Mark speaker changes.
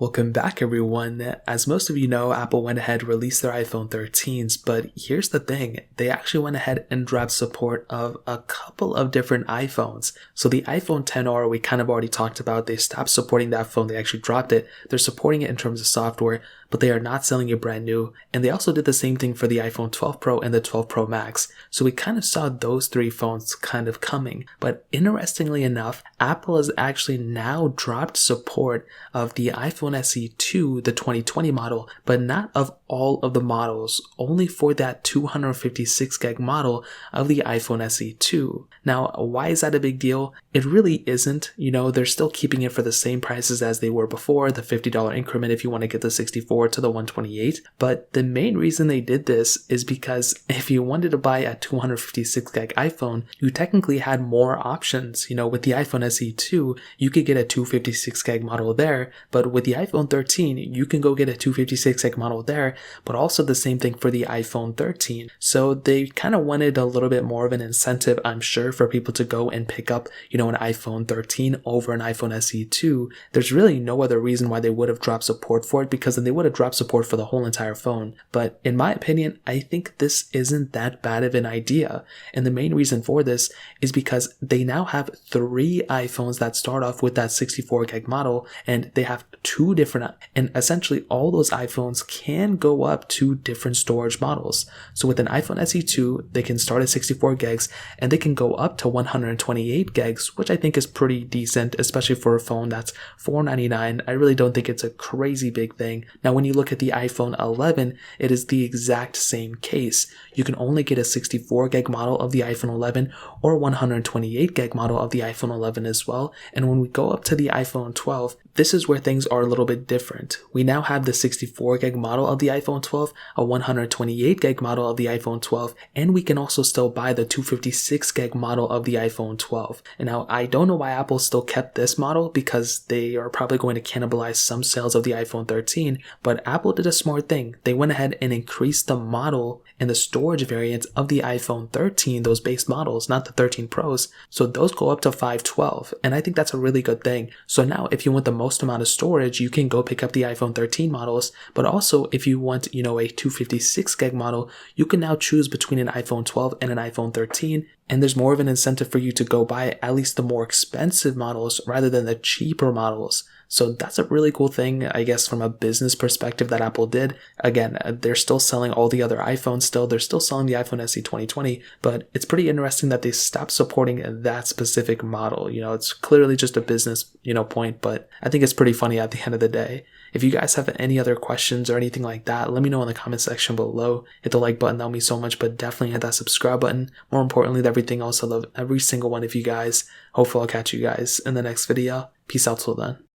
Speaker 1: Welcome back everyone. As most of you know, Apple went ahead and released their iPhone 13s, but here's the thing, they actually went ahead and dropped support of a couple of different iPhones. So the iPhone XR we kind of already talked about, they stopped supporting that phone, they actually dropped it. They're supporting it in terms of software, but they are not selling it brand new. And they also did the same thing for the iPhone 12 Pro and the 12 Pro Max. So we kind of saw those three phones kind of coming. But interestingly enough, Apple has actually now dropped support of the iPhone SE 2, the 2020 model, but not of all of the models, only for that 256 gig model of the iPhone SE 2. Now, why is that a big deal? It really isn't. You know, they're still keeping it for the same prices as they were before, the $50 increment if you want to get the 64 to the 128. But the main reason they did this is because if you wanted to buy a 256 gig iPhone, you technically had more options. You know, with the iPhone SE 2, you could get a 256 gig model there, but with the iPhone 13, you can go get a 256 gig model there, but also the same thing for the iPhone 13. So they kind of wanted a little bit more of an incentive, I'm sure, for people to go and pick up, you know, an iPhone 13 over an iPhone SE 2. There's really no other reason why they would have dropped support for it, because then they would have dropped support for the whole entire phone. But in my opinion, I think this isn't that bad of an idea. And the main reason for this is because they now have 3 iPhones that start off with that 64 gig model, and they have 2 different, and essentially all those iPhones can go up to different storage models. So with an iPhone SE 2, they can start at 64 gigs and they can go up to 128 gigs, which I think is pretty decent, especially for a phone that's $499. I really don't think it's a crazy big thing. Now, when you look at the iPhone 11, it is the exact same case. You can only get a 64 gig model of the iPhone 11 or 128 gig model of the iPhone 11 as well. And when we go up to the iPhone 12, this is where things are a little bit different. We now have the 64 gig model of the iPhone 12, a 128 gig model of the iPhone 12, and we can also still buy the 256 gig model of the iPhone 12. And now I don't know why Apple still kept this model, because they are probably going to cannibalize some sales of the iPhone 13, but Apple did a smart thing. They went ahead and increased the model and the storage variants of the iPhone 13, those base models, not the 13 Pros. So those go up to 512, and I think that's a really good thing. So now if you want the most amount of storage, you can go pick up the iPhone 13 models, but also if you want, you know, a 256 gig model, you can now choose between an iPhone 12 and an iPhone 13, and there's more of an incentive for you to go buy at least the more expensive models rather than the cheaper models. So that's a really cool thing, I guess, from a business perspective that Apple did. Again, they're still selling all the other iPhones still. They're still selling the iPhone SE 2020, but it's pretty interesting that they stopped supporting that specific model. You know, it's clearly just a business, you know, point, but I think it's pretty funny at the end of the day. If you guys have any other questions or anything like that, let me know in the comment section below. Hit the like button, that would mean so much, but definitely hit that subscribe button. More importantly than everything else, I love every single one of you guys. Hopefully I'll catch you guys in the next video. Peace out till then.